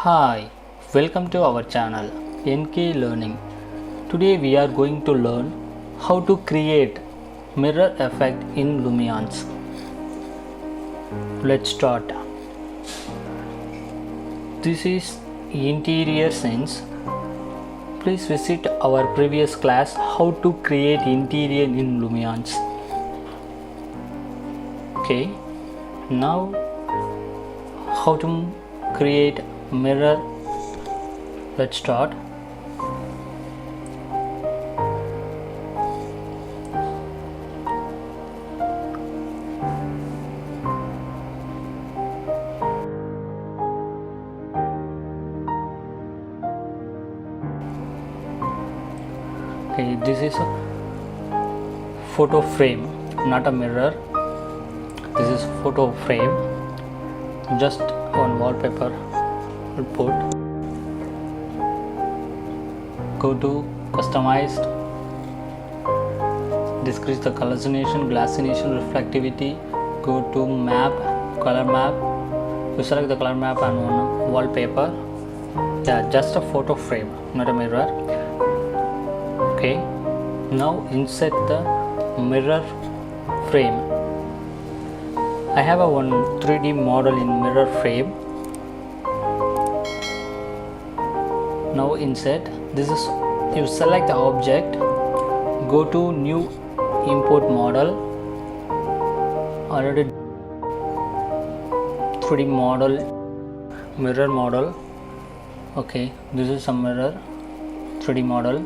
Hi, welcome to our channel NK Learning. Today we are going to learn how to create mirror effect in Lumions. Let's start. This is interior sense. Please visit our previous class how to create interior in Lumions. Okay, now how to create mirror. Let's start. Okay, this is a photo frame, not a mirror. This is photo frame. Just one wallpaper. We'll put. Go to customized. Decrease the colorization, glassination, reflectivity. Go to map, color map. You select the color map and one wallpaper. Yeah, just a photo frame, not a mirror. Okay, now insert the mirror frame. I have a one 3D model in mirror frame. Now insert. This is, you select the object, go to new import model. Already 3D model, mirror model. Okay, this is a mirror 3D model.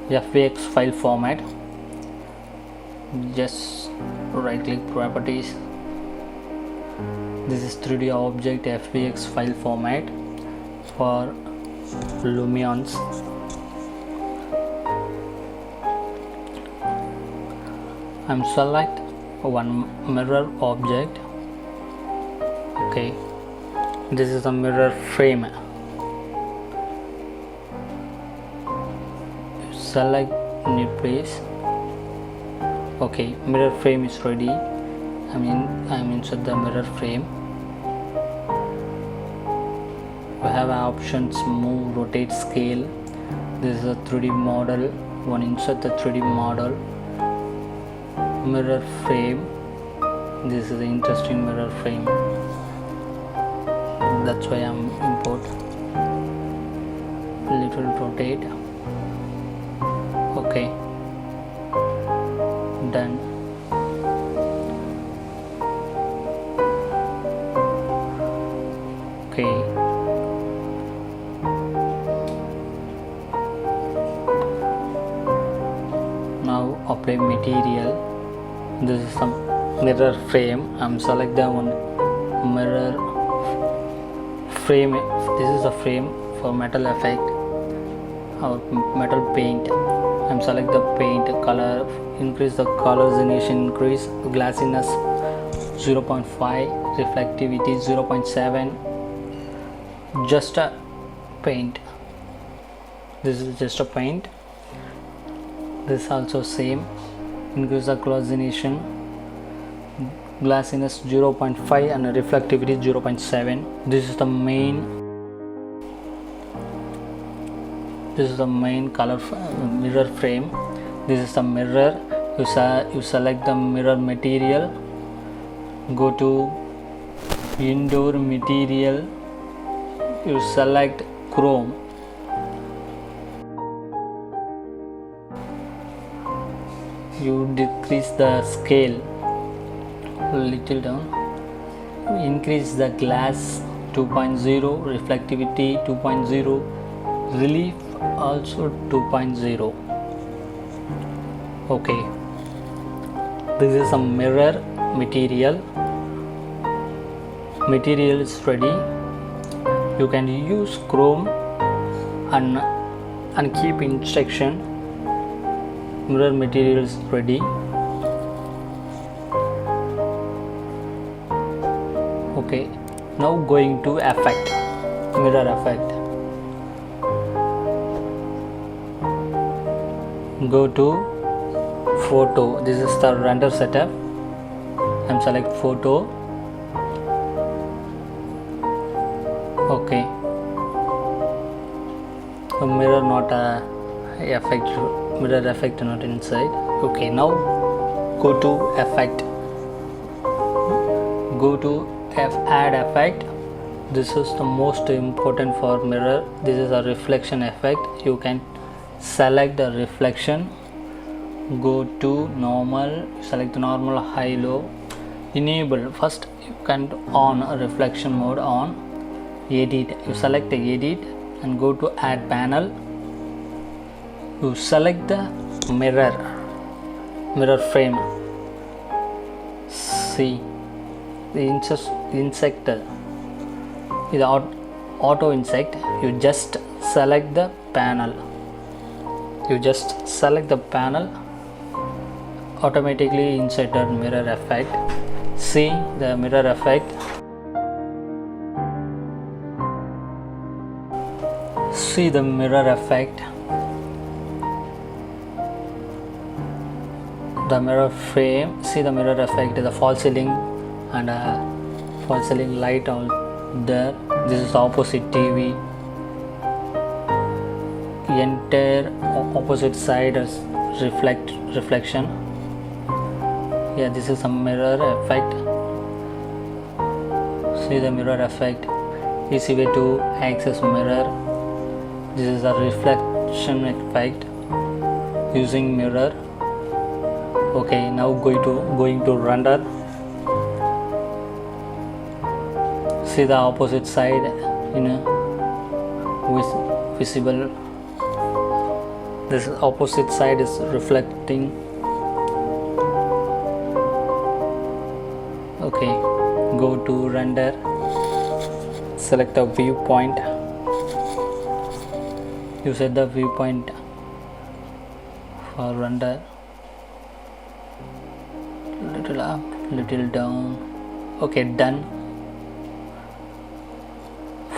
FBX file format. Just right click properties. This is 3D object FBX file format for Lumions. I'm select one mirror object. Okay, this is a mirror frame. Select new place. Okay, mirror frame is ready. I'm inside the mirror frame. We have options move, rotate, scale. This is a 3D model. One insert the 3D model. Mirror frame. This is an interesting mirror frame. That's why I'm import. Little rotate. Okay, done. Okay, now apply material. This is some mirror frame. I'm select the one mirror frame. This is a frame for metal effect or metal paint. I'm select the paint color, increase the colorization, increase glassiness 0.5, reflectivity 0.7. Just a paint. This is just a paint. This also same. Increase the colorization, glassiness 0.5 and reflectivity 0.7. This is the main. This is the main color mirror frame. This is the mirror. You select the mirror material. Go to indoor material. You select chrome. You decrease the scale a little down. Increase the glass 2.0, reflectivity 2.0, relief also 2.0. Okay, this is a mirror material. Material is ready. You can use chrome and keep instruction. Mirror material is ready. Okay, now going to effect, mirror effect. Go to photo. This is the render setup. I'm select photo. Okay, So mirror not effect, mirror effect not inside. Okay, now go to effect, go to add effect. This is the most important for mirror. This is a reflection effect. You can select the reflection, go to normal, select the normal, high, low, enable. First you can on a reflection mode, on edit, you select the edit and go to add panel. You select the mirror frame. See the insect is auto insect. You just select the panel, you just select the panel, automatically inserted mirror effect. See the mirror effect, see the mirror effect, the mirror frame. See the mirror effect, the false ceiling and false ceiling light out there. This is opposite TV, entire opposite side is reflection. Yeah, this is a mirror effect. See the mirror effect, easy way to access mirror. This is a reflection effect using mirror. Okay, now going to render. See the opposite side in visible. This opposite side is reflecting. Okay, go to render, select the viewpoint. You set the viewpoint for render, little up, little down. Okay, done.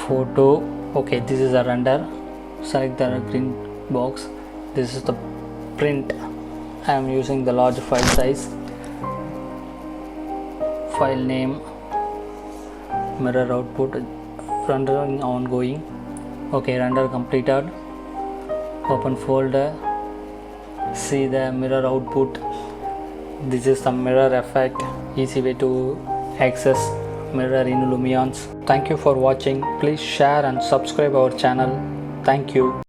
Photo. Okay, this is a render. Select the green box. This is the print. I am using the large file size. File name, mirror output, rendering ongoing. Okay, render completed. Open folder, see the mirror output. This is the mirror effect, easy way to access mirror in Lumions. Thank you for watching. Please share and subscribe our channel. Thank you.